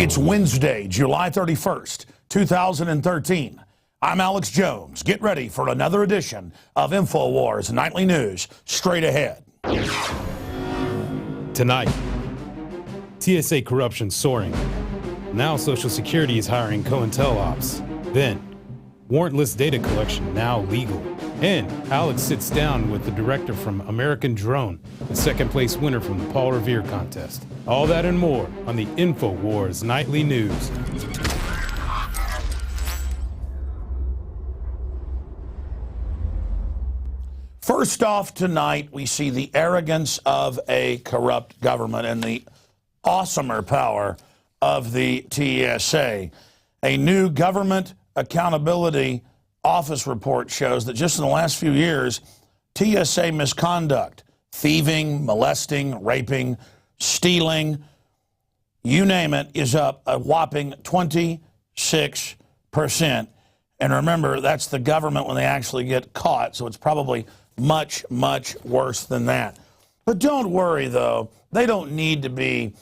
It's Wednesday, July 31st, 2013. I'm Alex Jones. Get ready for another edition of Infowars Nightly News. Straight ahead. Tonight, TSA corruption soaring. Now Social Security is hiring COINTEL ops. Then, warrantless data collection now legal. And Alex sits down with the director from American Drone, the second place winner from the Paul Revere contest. All that and more on the Infowars Nightly News. First off tonight, we see the arrogance of a corrupt government and the awesomer power of the TSA. A new government accountability office report shows that just in the last few years, TSA misconduct, thieving, molesting, raping, stealing, you name it, is up a whopping 26%. And remember, that's the government when they actually get caught, so it's probably much, much worse than that. But don't worry, though. They don't need to be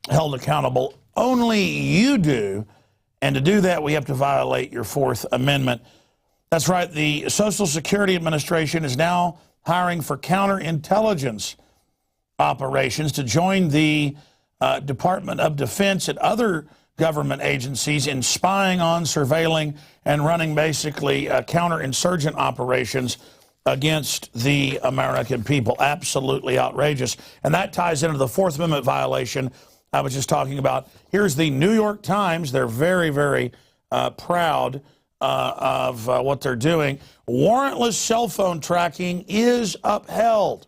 held accountable. Only you do. And to do that, we have to violate your Fourth Amendment. That's right. The Social Security Administration is now hiring for counterintelligence operations to join the Department of Defense and other government agencies in spying on, surveilling, and running basically counterinsurgent operations against the American people. Absolutely outrageous. And that ties into the Fourth Amendment violation I was just talking about. Here's the New York Times. They're very, very proud of what they're doing. Warrantless cell phone tracking is upheld.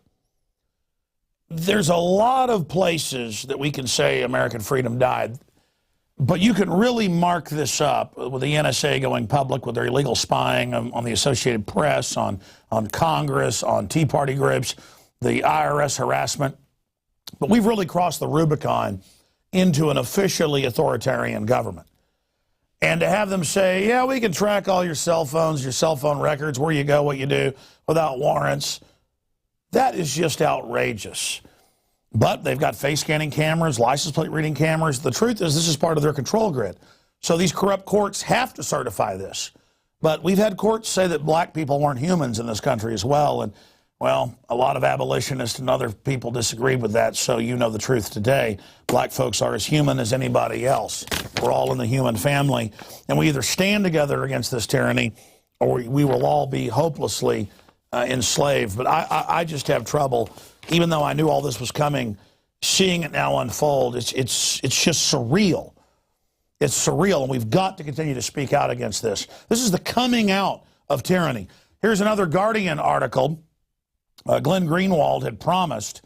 There's a lot of places that we can say American freedom died, but you can really mark this up with the NSA going public with their illegal spying on the Associated Press, on Congress, on Tea Party groups, the IRS harassment. But we've really crossed the Rubicon into an officially authoritarian government. And to have them say, yeah, we can track all your cell phones, your cell phone records, where you go, what you do, without warrants, that is just outrageous. But they've got face scanning cameras, license plate reading cameras. The truth is this is part of their control grid. So these corrupt courts have to certify this. But we've had courts say that black people weren't humans in this country as well. And, well, a lot of abolitionists and other people disagreed with that, so you know the truth today. Black folks are as human as anybody else. We're all in the human family. And we either stand together against this tyranny or we will all be hopelessly enslaved. But I just have trouble, even though I knew all this was coming, seeing it now unfold. It's just surreal. It's surreal, and we've got to continue to speak out against this. This is the coming out of tyranny. Here's another Guardian article. Glenn Greenwald had promised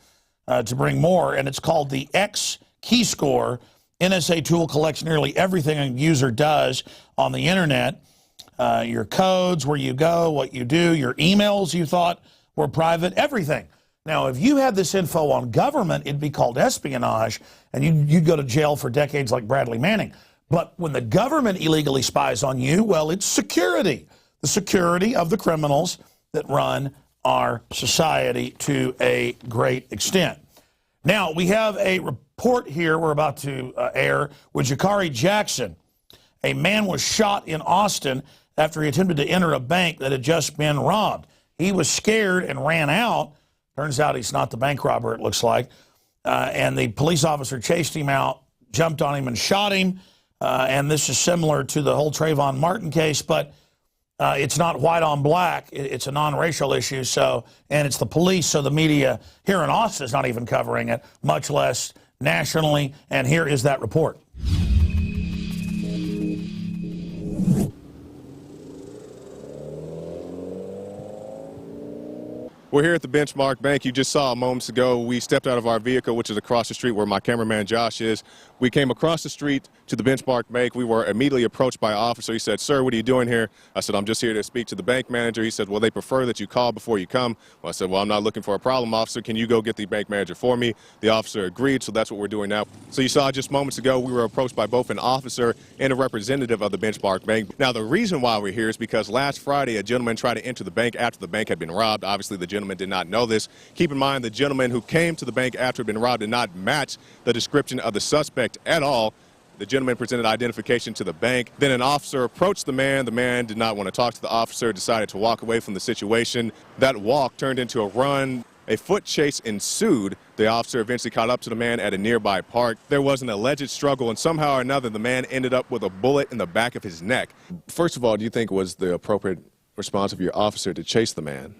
to bring more, and it's called the XKeyscore. NSA tool collects nearly everything a user does on the internet. Your codes, where you go, what you do, your emails you thought were private, everything. Now, if you had this info on government, it'd be called espionage, and you'd go to jail for decades like Bradley Manning. But when the government illegally spies on you, well, it's security. The security of the criminals that run our society to a great extent. Now, we have a report here we're about to air with Jakari Jackson. A man was shot in Austin after he attempted to enter a bank that had just been robbed. He was scared and ran out. Turns out he's not the bank robber, it looks like. And the police officer chased him out, jumped on him, and shot him. And this is similar to the whole Trayvon Martin case, but it's not white on black. It's a non-racial issue, and it's the police, so the media here in Austin is not even covering it, much less nationally. And here is that report. We're here at the Benchmark Bank. You just saw moments ago, we stepped out of our vehicle, which is across the street where my cameraman Josh is. We came across the street to the Benchmark Bank. We were immediately approached by an officer. He said, "Sir, what are you doing here?" I said, "I'm just here to speak to the bank manager." He said, "Well, they prefer that you call before you come." Well, I said, "Well, I'm not looking for a problem, officer. Can you go get the bank manager for me?" The officer agreed, so that's what we're doing now. So you saw just moments ago, we were approached by both an officer and a representative of the Benchmark Bank. Now, the reason why we're here is because last Friday, a gentleman tried to enter the bank after the bank had been robbed. Obviously, the gentleman did not know this. Keep in mind, the gentleman who came to the bank after it had been robbed did not match the description of the suspect at all. The gentleman presented identification to the bank. Then an officer approached the man. The man did not want to talk to the officer, decided to walk away from the situation. That walk turned into a run. A foot chase ensued. The officer eventually caught up to the man at a nearby park. There was an alleged struggle, and somehow or another, the man ended up with a bullet in the back of his neck. First of all, do you think it was the appropriate response of your officer to chase the man?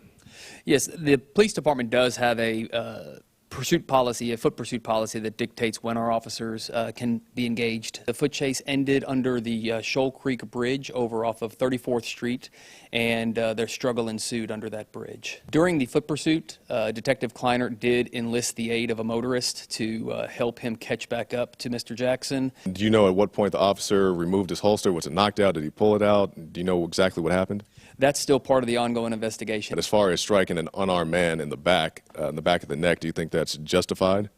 Yes, the police department does have a pursuit policy, a foot pursuit policy that dictates when our officers can be engaged. The foot chase ended under the Shoal Creek Bridge over off of 34th Street, and their struggle ensued under that bridge. During the foot pursuit, Detective Kleiner did enlist the aid of a motorist to help him catch back up to Mr. Jackson. Do you know at what point the officer removed his holster? Was it knocked out? Did he pull it out? Do you know exactly what happened? That's still part of the ongoing investigation. But as far as striking an unarmed man in the back of the neck, do you think that's justified?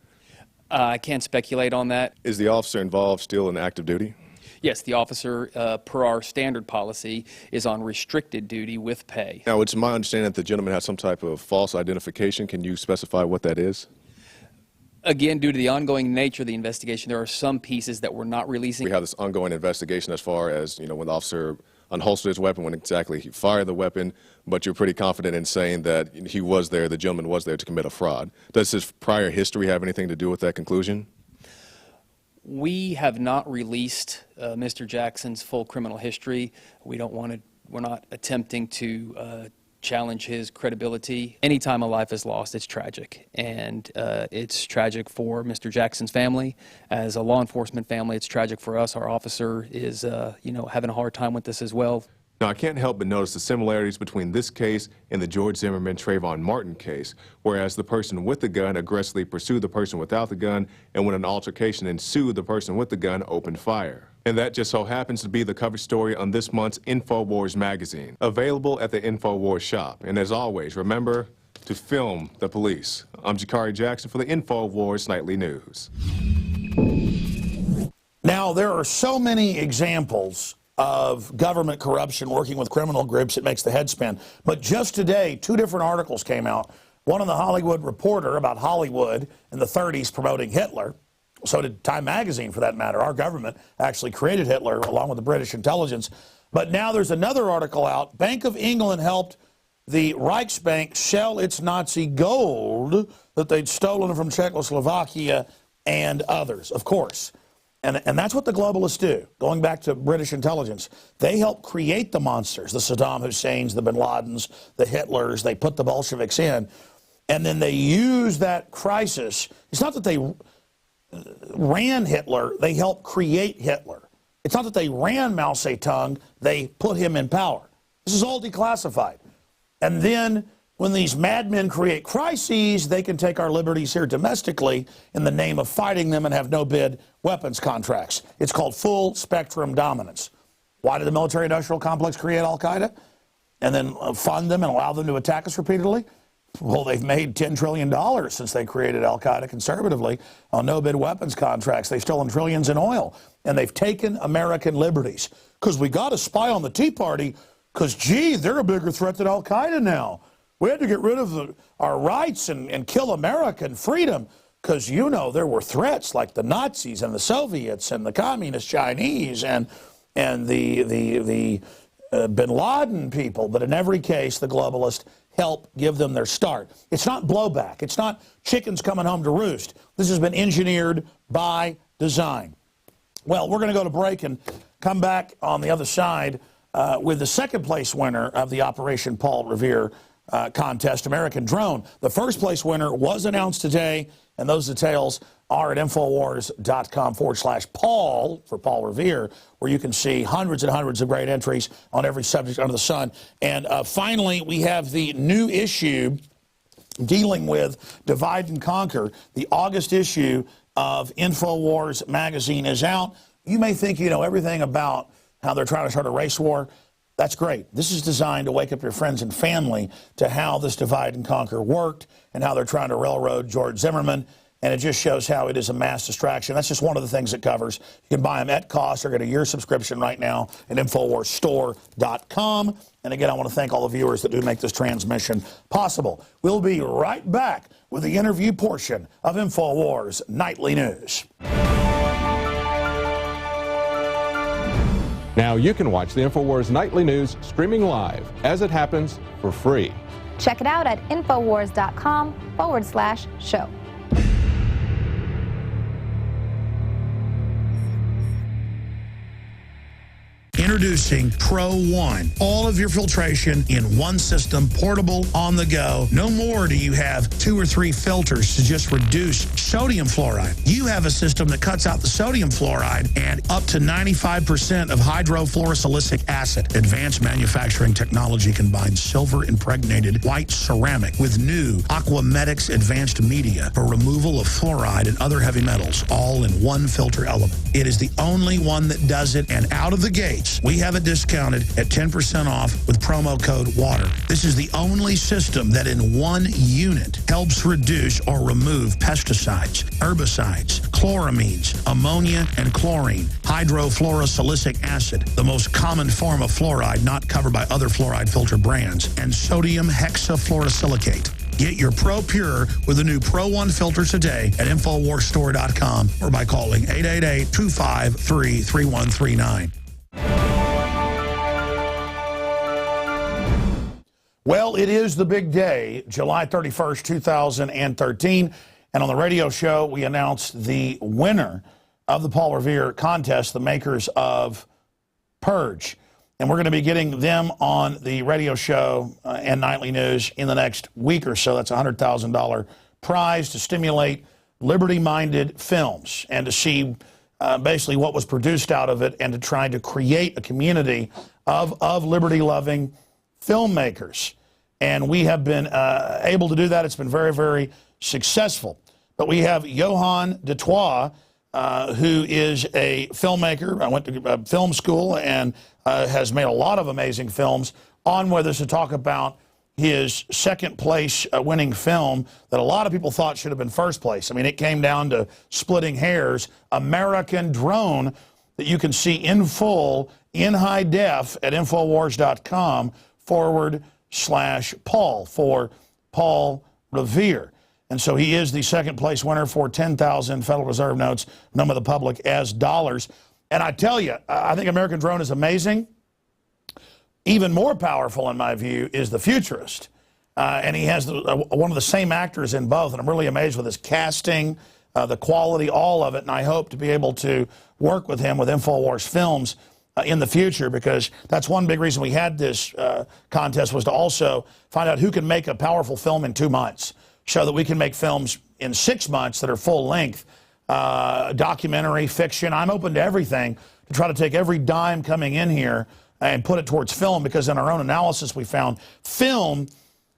I can't speculate on that. Is the officer involved still in active duty? Yes, the officer, per our standard policy, is on restricted duty with pay. Now, it's my understanding that the gentleman has some type of false identification. Can you specify what that is? Again, due to the ongoing nature of the investigation, there are some pieces that we're not releasing. We have this ongoing investigation as far as, when the officer unholstered his weapon, when exactly he fired the weapon, but you're pretty confident in saying that he was there, the gentleman was there to commit a fraud. Does his prior history have anything to do with that conclusion? We have not released Mr. Jackson's full criminal history. We're not attempting to challenge his credibility. Anytime a life is lost, it's tragic. And it's tragic for Mr. Jackson's family. As a law enforcement family, it's tragic for us. Our officer is, having a hard time with this as well. Now, I can't help but notice the similarities between this case and the George Zimmerman Trayvon Martin case, whereas the person with the gun aggressively pursued the person without the gun, and when an altercation ensued, the person with the gun opened fire. And that just so happens to be the cover story on this month's Infowars magazine, available at the Infowars shop. And as always, remember to film the police. I'm Jakari Jackson for the Infowars Nightly News. Now, there are so many examples of government corruption working with criminal groups, it makes the head spin. But just today, 2 different articles came out. One in the Hollywood Reporter about Hollywood in the 30s promoting Hitler. So did Time Magazine, for that matter. Our government actually created Hitler along with the British intelligence. But now there's another article out. Bank of England helped the Reichsbank sell its Nazi gold that they'd stolen from Czechoslovakia and others, of course. And that's what the globalists do. Going back to British intelligence, they help create the monsters, the Saddam Husseins, the Bin Ladens, the Hitlers. They put the Bolsheviks in, and then they use that crisis. It's not that they ran Hitler, they helped create Hitler. It's not that they ran Mao Zedong, they put him in power. This is all declassified. And then when these madmen create crises, they can take our liberties here domestically in the name of fighting them and have no-bid weapons contracts. It's called full spectrum dominance. Why did the military-industrial complex create al-Qaeda and then fund them and allow them to attack us repeatedly? Well, they've made $10 trillion since they created al-Qaeda conservatively on no-bid weapons contracts. They've stolen trillions in oil, and they've taken American liberties. Because we got to spy on the Tea Party because, gee, they're a bigger threat than al-Qaeda now. We had to get rid of our rights and kill America and freedom because, there were threats like the Nazis and the Soviets and the communist Chinese and the Bin Laden people. But in every case, the globalists help give them their start. It's not blowback. It's not chickens coming home to roost. This has been engineered by design. Well, we're going to go to break and come back on the other side with the second place winner of the Operation Paul Revere contest, American Drone. The first place winner was announced today, and those details are at Infowars.com/Paul for Paul Revere, where you can see hundreds and hundreds of great entries on every subject under the sun. And finally, we have the new issue dealing with Divide and Conquer. The August issue of Infowars magazine is out. You may think you know everything about how they're trying to start a race war. That's great. This is designed to wake up your friends and family to how this divide and conquer worked and how they're trying to railroad George Zimmerman. And it just shows how it is a mass distraction. That's just one of the things it covers. You can buy them at cost or get a year subscription right now at InfoWarsStore.com. And again, I want to thank all the viewers that do make this transmission possible. We'll be right back with the interview portion of Infowars Nightly News. Now you can watch the Infowars Nightly News streaming live as it happens for free. Check it out at Infowars.com/show. Introducing Pro One. All of your filtration in one system, portable, on the go. No more do you have 2 or 3 filters to just reduce sodium fluoride. You have a system that cuts out the sodium fluoride and up to 95% of hydrofluorosilicic acid. Advanced manufacturing technology combines silver-impregnated white ceramic with new Aquamedics advanced media for removal of fluoride and other heavy metals, all in one filter element. It is the only one that does it, and out of the gates, we have it discounted at 10% off with promo code WATER. This is the only system that in one unit helps reduce or remove pesticides, herbicides, chloramines, ammonia, and chlorine, hydrofluorosilicic acid, the most common form of fluoride not covered by other fluoride filter brands, and sodium hexafluorosilicate. Get your Pro Pure with the new Pro One filter today at InfoWarsStore.com or by calling 888-253-3139. Well, it is the big day, July 31st, 2013. And on the radio show, we announced the winner of the Paul Revere contest, the makers of Purge. And we're going to be getting them on the radio show and nightly news in the next week or so. That's a $100,000 prize to stimulate liberty-minded films and to see basically what was produced out of it and to try to create a community of liberty-loving filmmakers. And we have been able to do that. It's been very, very successful. But we have Johan de Toit, who is a filmmaker. I went to film school and has made a lot of amazing films, on with us to talk about his second place winning film that a lot of people thought should have been first place. I mean, it came down to splitting hairs. American Drone, that you can see in full, in high def at Infowars.com/Paul for Paul Revere. And so he is the second place winner for 10,000 Federal Reserve notes, known to the public as dollars. And I tell you, I think American Drone is amazing. Even more powerful, in my view, is The Futurist. And he has one of the same actors in both. And I'm really amazed with his casting, the quality, all of it. And I hope to be able to work with him with Infowars Films in the future, because that's one big reason we had this contest, was to also find out who can make a powerful film in 2 months, so that we can make films in 6 months that are full length, documentary, fiction. I'm open to everything to try to take every dime coming in here and put it towards film, because in our own analysis we found film,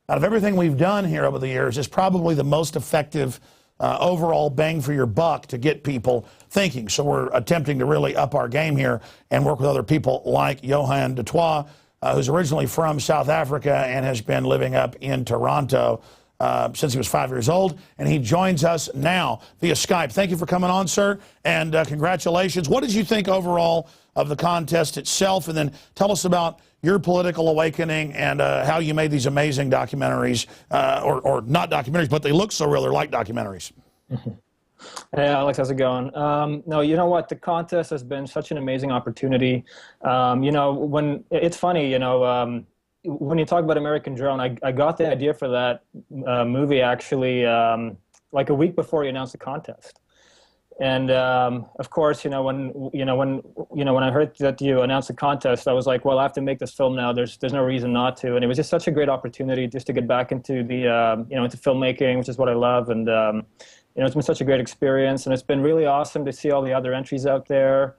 out of everything we've done here over the years, is probably the most effective overall bang for your buck to get people thinking. So we're attempting to really up our game here and work with other people like Johan de Toit, who's originally from South Africa and has been living up in Toronto since he was 5 years old, and he joins us now via Skype. Thank you for coming on, sir, and congratulations. What did you think overall of the contest itself? And then tell us about your political awakening and how you made these amazing documentaries, or not documentaries, but they look so real, they're like documentaries. Hey, Alex, how's it going? No, you know what? The contest has been such an amazing opportunity. You know, when it's funny, you know, when you talk about American Drone, I got the idea for that movie actually like a week before you announced the contest. And of course, you know, when I heard that you announced the contest, I was like, well, I have to make this film now. There's no reason not to. And it was just such a great opportunity just to get back into the into filmmaking, which is what I love. And you know, it's been such a great experience, and it's been really awesome to see all the other entries out there.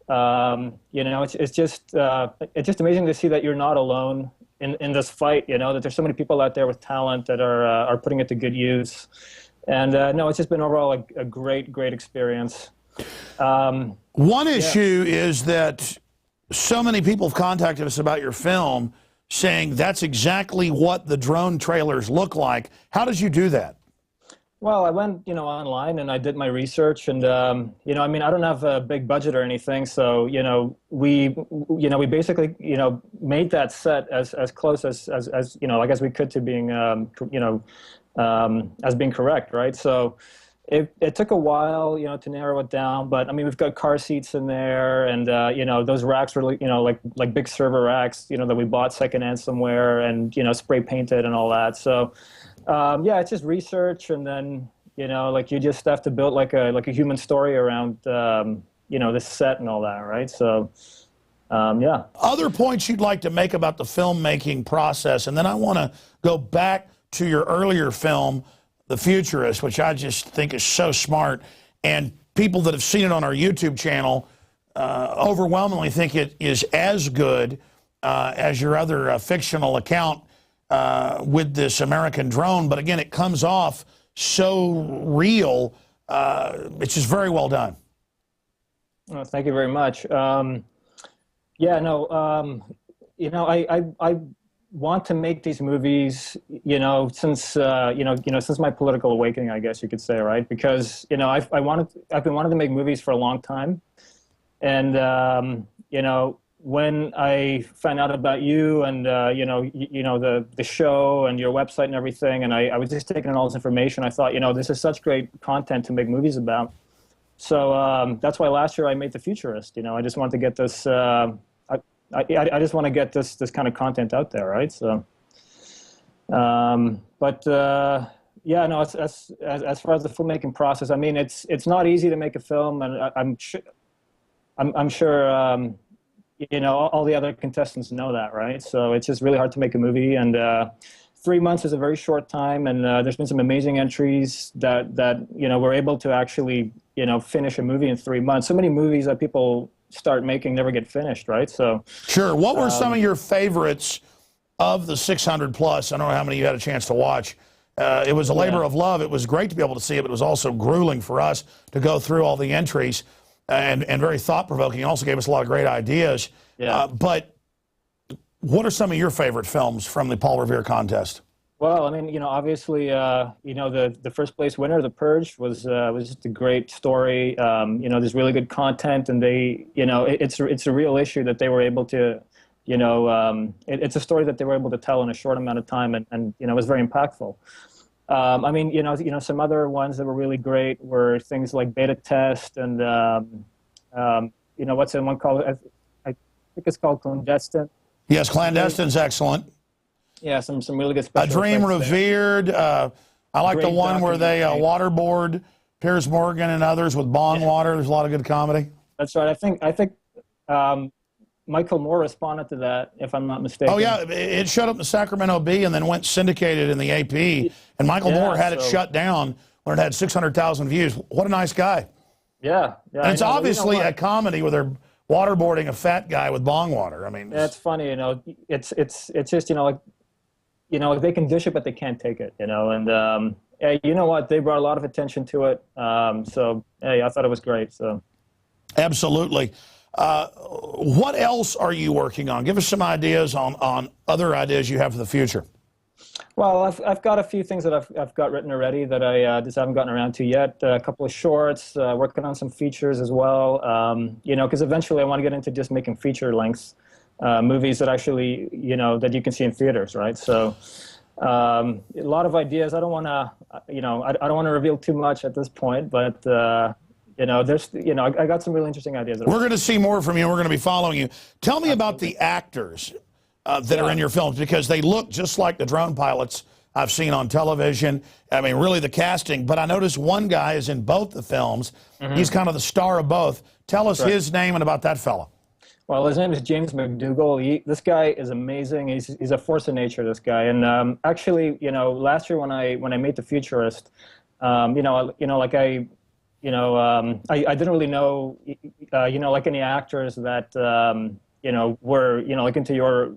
You know, it's just amazing to see that you're not alone in this fight. You know, that there's so many people out there with talent that are putting it to good use. And no, it's just been overall a great experience. One issue is that so many people have contacted us about your film, saying that's exactly what the drone trailers look like. How did you do that? Well, I went, you know, online and I did my research, and you know, I mean, I don't have a big budget or anything, so you know, we basically, you know, made that set as close as you know, like as we could to being, you know, as being correct, right? So, It took a while, to narrow it down, but I mean, we've got car seats in there, and those racks were, like big server racks, that we bought secondhand somewhere, and spray painted and all that. So, yeah, it's just research, and then like you just have to build like a human story around this set and all that, right? So, yeah. Other points you'd like to make about the filmmaking process, and then I want to go back to your earlier film, The Futurist, which I just think is so smart, and people that have seen it on our YouTube channel overwhelmingly think it is as good as your other fictional account with this American drone, but again, it comes off so real. It's just very well done. Oh, thank you very much. Yeah, no, I want to make these movies, since since my political awakening, I guess you could say, right? Because I've been wanting to make movies for a long time, and when I found out about you and the show and your website and everything, and I was just taking in all this information, I thought, this is such great content to make movies about. So that's why last year I made The Futurist. I just wanted to get this. I just want to get this kind of content out there, right? So, yeah, no. As far as the filmmaking process, I mean, it's not easy to make a film, and I'm sure all the other contestants know that, right? So it's just really hard to make a movie, and 3 months is a very short time, and there's been some amazing entries that we're able to actually finish a movie in 3 months. So many movies that people start making never get finished, right? So sure. What were some of your favorites of the 600 plus? I don't know how many you had a chance to watch. It was a labor of love. It was great to be able to see it, but it was also grueling for us to go through all the entries, and very thought-provoking. It also gave us a lot of great ideas. Yeah. But what are some of your favorite films from the Paul Revere contest? Well, I mean, obviously, the first place winner, The Purge, was just a great story. There's really good content, and they, it's a real issue that they were able to, it's a story that they were able to tell in a short amount of time, and it was very impactful. I mean, some other ones that were really great were things like Beta Test, and what's the one called? I think it's called Clandestine. Yes, Clandestine's excellent. Yeah, some really good special A Dream effects Revered. I like Great the one where they waterboard Piers Morgan and others with bong water. There's a lot of good comedy. That's right. I think Michael Moore responded to that, if I'm not mistaken. Oh yeah, it showed up in the Sacramento Bee and then went syndicated in the AP. And Michael Moore had it shut down when it had 600,000 views. What a nice guy. Yeah, yeah. And it's obviously a comedy where they're waterboarding a fat guy with bong water. I mean, yeah, it's funny. It's just like they can dish it, but they can't take it. And you know what? They brought a lot of attention to it. So hey, I thought it was great. So absolutely. What else are you working on? Give us some ideas on other ideas you have for the future. Well, I've got a few things that I've got written already that I just haven't gotten around to yet. A couple of shorts, working on some features as well. Because eventually I want to get into just making feature lengths movies that actually, that you can see in theaters, right? So a lot of ideas. I don't want to, I don't want to reveal too much at this point, but there's, I got some really interesting ideas. We're going to see more from you. We're going to be following you. Tell me about the actors that are in your films, because they look just like the drone pilots I've seen on television. I mean, really the casting. But I noticed one guy is in both the films. Mm-hmm. He's kind of the star of both. Tell us his name and about that fella. Well, his name is James McDougall. This guy is amazing. He's a force of nature, this guy. And actually, last year when I made The Futurist, I didn't really know, like any actors that, were, like into your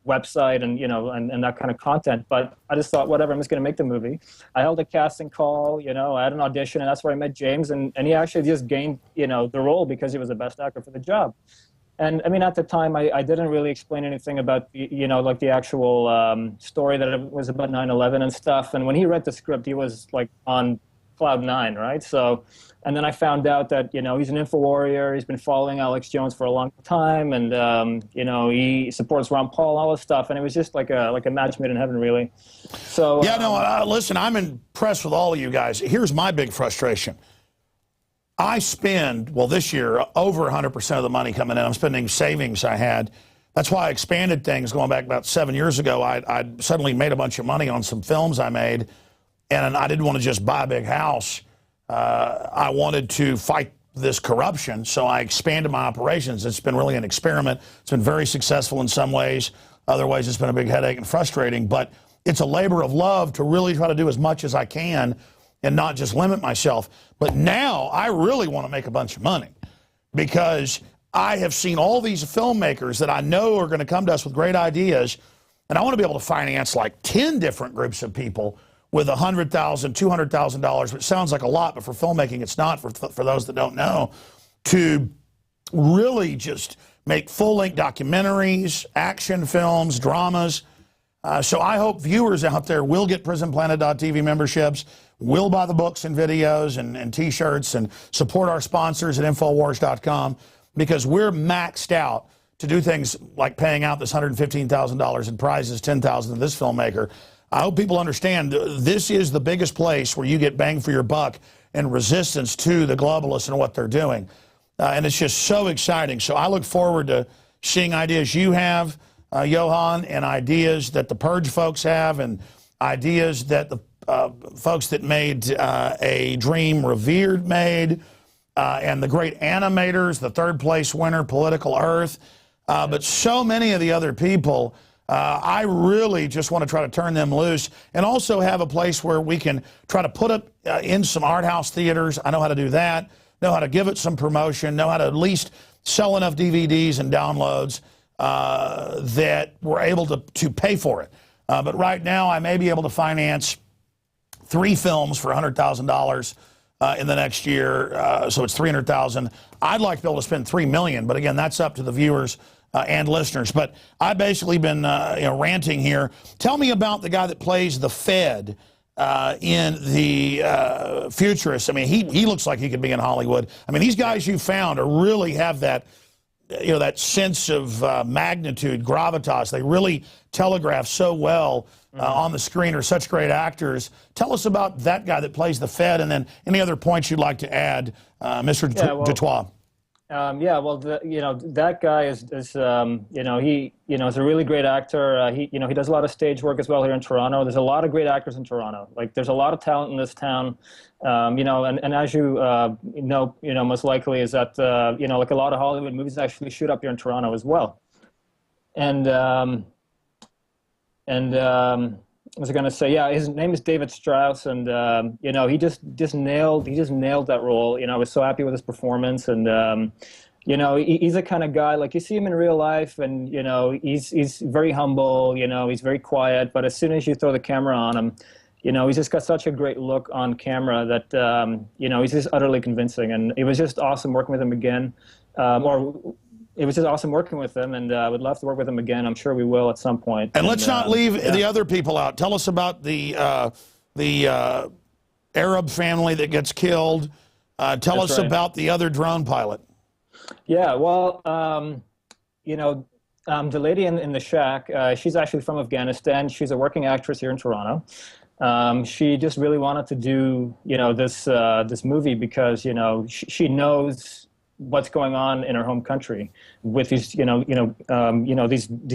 website and, and that kind of content. But I just thought, whatever, I'm just going to make the movie. I held a casting call, I had an audition, and that's where I met James. And he actually just gained, the role because he was the best actor for the job. And I mean, at the time, I didn't really explain anything about, like the actual story, that it was about 9/11 and stuff. And when he read the script, he was like on cloud nine, right? So, and then I found out that, you know, he's an info warrior. He's been following Alex Jones for a long time, and you know, he supports Ron Paul, all this stuff, and it was just like a match made in heaven, really. So yeah, no, listen, I'm impressed with all of you guys. Here's my big frustration. I spend, well, this year, over 100% of the money coming in. I'm spending savings I had. That's why I expanded things going back about 7 years ago. I suddenly made a bunch of money on some films I made, and I didn't want to just buy a big house. I wanted to fight this corruption, so I expanded my operations. It's been really an experiment. It's been very successful in some ways. Other ways, it's been a big headache and frustrating, but it's a labor of love to really try to do as much as I can and not just limit myself. But now I really want to make a bunch of money because I have seen all these filmmakers that I know are going to come to us with great ideas, and I want to be able to finance like 10 different groups of people with $100,000, $200,000, which sounds like a lot, but for filmmaking it's not, for those that don't know, to really just make full-length documentaries, action films, dramas. So I hope viewers out there will get PrisonPlanet.tv memberships, will buy the books and videos and T-shirts, and support our sponsors at Infowars.com, because we're maxed out to do things like paying out this $115,000 in prizes, $10,000 to this filmmaker. I hope people understand this is the biggest place where you get bang for your buck and resistance to the globalists and what they're doing. And it's just so exciting. So I look forward to seeing ideas you have, Johan, and ideas that the Purge folks have, and ideas that the folks that made A Dream Revere made, and the great animators, the third place winner, Political Earth, but so many of the other people. I really just want to try to turn them loose, and also have a place where we can try to put it in some art house theaters. I know how to do that, know how to give it some promotion, know how to at least sell enough DVDs and downloads that we're able to pay for it. But right now I may be able to finance 3 films for $100,000 in the next year, so it's $300,000. I'd like to be able to spend $3 million, but again, that's up to the viewers and listeners. But I've basically been ranting here. Tell me about the guy that plays the Fed in the Futurist. I mean, he looks like he could be in Hollywood. I mean, these guys you found really have that, that sense of magnitude, gravitas. They really telegraph so well on the screen, are such great actors. Tell us about that guy that plays the Fed, and then any other points you'd like to add, Mr. Dutoit. Yeah, well, that guy is is a really great actor. He does a lot of stage work as well here in Toronto. There's a lot of great actors in Toronto. Like, there's a lot of talent in this town. And as you know, most likely is that like a lot of Hollywood movies actually shoot up here in Toronto as well. And what was I going to say? Yeah, his name is David Strauss, and he just nailed that role. I was so happy with his performance, and he's the kind of guy, like, you see him in real life, and he's very humble. He's very quiet, but as soon as you throw the camera on him, he's just got such a great look on camera that he's just utterly convincing, and it was just awesome working with him again. It was just awesome working with him, and I would love to work with him again. I'm sure we will at some point. And let's not leave the other people out. Tell us about the Arab family that gets killed. Tell us about the other drone pilot. Yeah, well, the lady in the shack, she's actually from Afghanistan. She's a working actress here in Toronto. She just really wanted to do, this movie because, she knows what's going on in her home country with these, these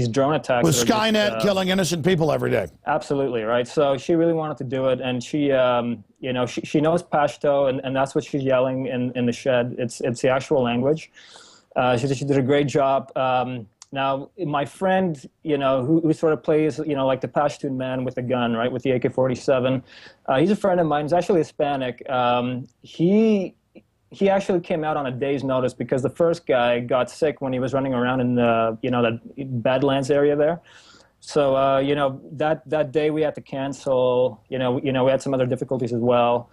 drone attacks. With Skynet killing innocent people every day. Absolutely, right. So she really wanted to do it, and she, she knows Pashto, and that's what she's yelling in the shed. It's the actual language. She did a great job. Now, my friend, who sort of plays, like the Pashtun man with the gun, right, with the AK-47, he's a friend of mine. He's actually Hispanic. He actually came out on a day's notice because the first guy got sick when he was running around in the, that Badlands area there. So, that day we had to cancel. We had some other difficulties as well.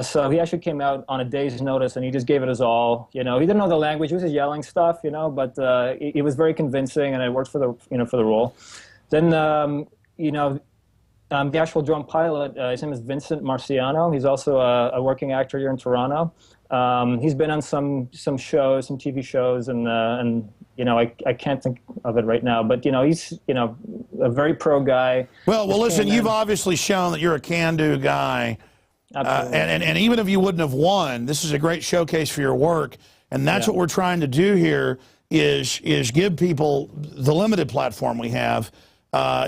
So he actually came out on a day's notice, and he just gave it his all. He didn't know the language. He was just yelling stuff, but it was very convincing, and it worked for the, for the role. Then, The actual drone pilot, his name is Vincent Marciano. He's also a working actor here in Toronto. He's been on some shows, some TV shows, and you know, I can't think of it right now, but you know, he's, you know, a very pro guy. Well, listen, you've obviously shown that you're a can-do guy. And even if you wouldn't have won, this is a great showcase for your work. And that's what we're trying to do here is give people the limited platform we have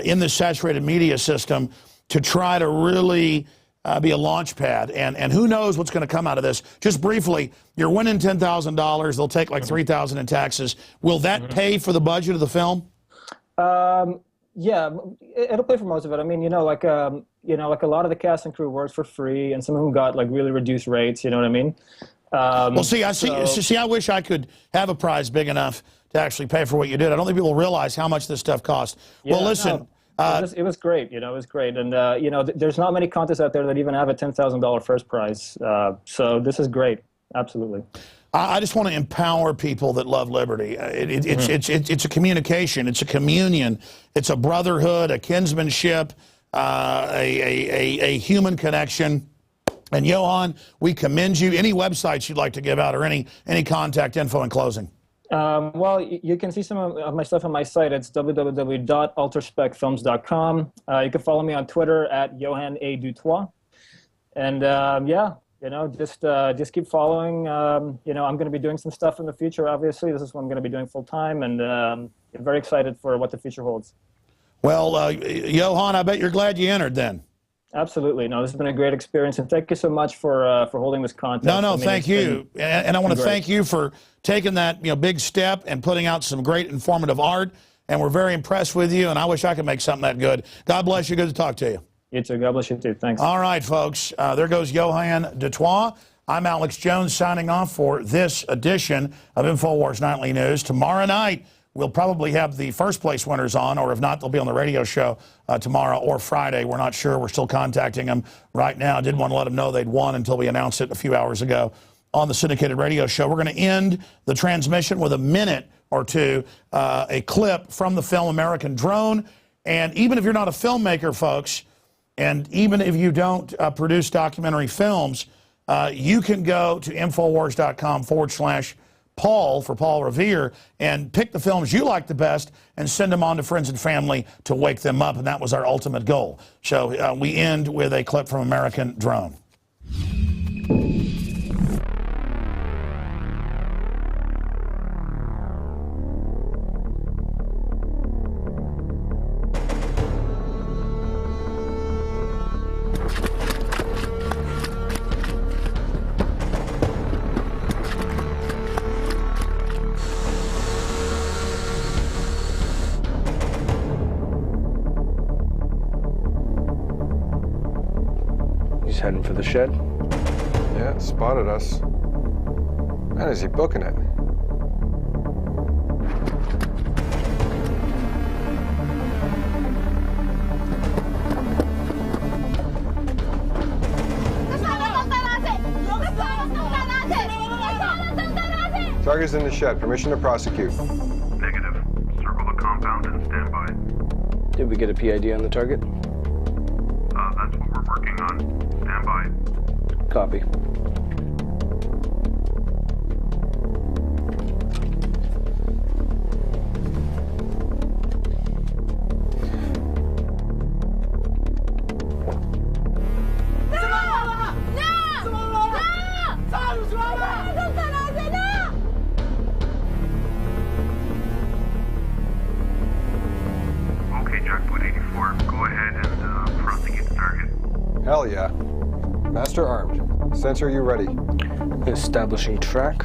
in the saturated media system to try to really be a launch pad. And who knows what's going to come out of this. Just briefly, you're winning $10,000. They'll take like $3,000 in taxes. Will that pay for the budget of the film? Yeah, it'll pay for most of it. I mean, you know, like a lot of the cast and crew works for free, and some of them got like really reduced rates. You know what I mean? Well, see, I wish I could have a prize big enough to actually pay for what you did. I don't think people realize how much this stuff costs. Yeah, well, listen. No, it was great. You know, it was great. And, you know, there's not many contests out there that even have a $10,000 first prize. So this is great. Absolutely. I just want to empower people that love liberty. It's a communication. It's a communion. It's a brotherhood, a kinsmanship, a human connection. And Johan, we commend you. Any websites you'd like to give out or any contact info in closing? Well, you can see some of my stuff on my site. It's www.ultraspecfilms.com. You can follow me on Twitter at Johan A. Dutoit. And yeah, you know, just keep following. You know, I'm going to be doing some stuff in the future, obviously. This is what I'm going to be doing full time, and I'm very excited for what the future holds. Well, Johan, I bet you're glad you entered then. Absolutely. No, this has been a great experience, and thank you so much for holding this contest. No, thank you. And I want to thank you for taking that big step and putting out some great informative art, and we're very impressed with you, and I wish I could make something that good. God bless you. Good to talk to you. You too. God bless you too. Thanks. All right, folks. There goes Johan Dutoit. I'm Alex Jones signing off for this edition of Infowars Nightly News. Tomorrow night, we'll probably have the first place winners on, or if not, they'll be on the radio show tomorrow or Friday. We're not sure. We're still contacting them right now. Didn't want to let them know they'd won until we announced it a few hours ago on the syndicated radio show. We're going to end the transmission with a minute or two, a clip from the film American Drone. And even if you're not a filmmaker, folks, and even if you don't produce documentary films, you can go to Infowars.com/Paul for Paul Revere and pick the films you like the best and send them on to friends and family to wake them up. And that was our ultimate goal. So we end with a clip from American Drone. Heading for the shed? Yeah, spotted us. Man, is he booking it? Target's in the shed. Permission to prosecute. Negative. Circle the compound and stand by. Did we get a PID on the target? That's what we're working on. Stand by. Copy. Okay, Jackpot 84. Go ahead and prosecute the target. Hell yeah. Master armed. Sensor, you ready? Establishing track.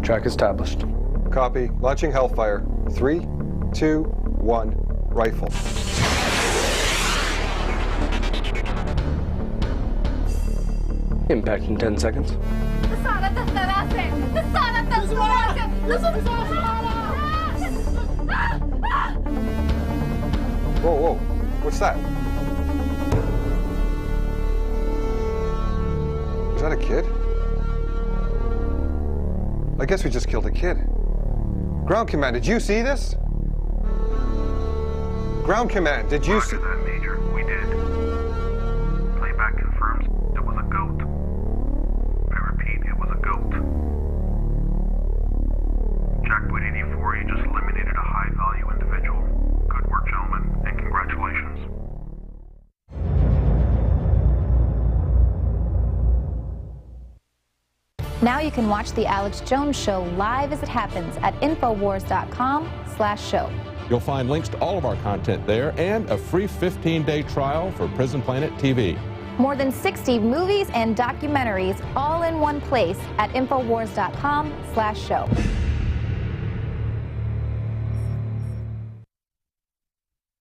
Track established. Copy. Launching Hellfire. 3, 2, 1. Rifle. Impact in 10 seconds. Whoa, whoa. What's that? Was that a kid? I guess we just killed a kid. Ground Command, did you see this? Ground Command, did you see? Roger that, Major. We did. Playback confirms it was a goat. I repeat, it was a goat. Jackpot 84, you just eliminated a high-value individual. Good work, gentlemen, and congratulations. Now you can watch The Alex Jones Show live as it happens at Infowars.com/show. You'll find links to all of our content there and a free 15-day trial for Prison Planet TV. More than 60 movies and documentaries all in one place at Infowars.com/show.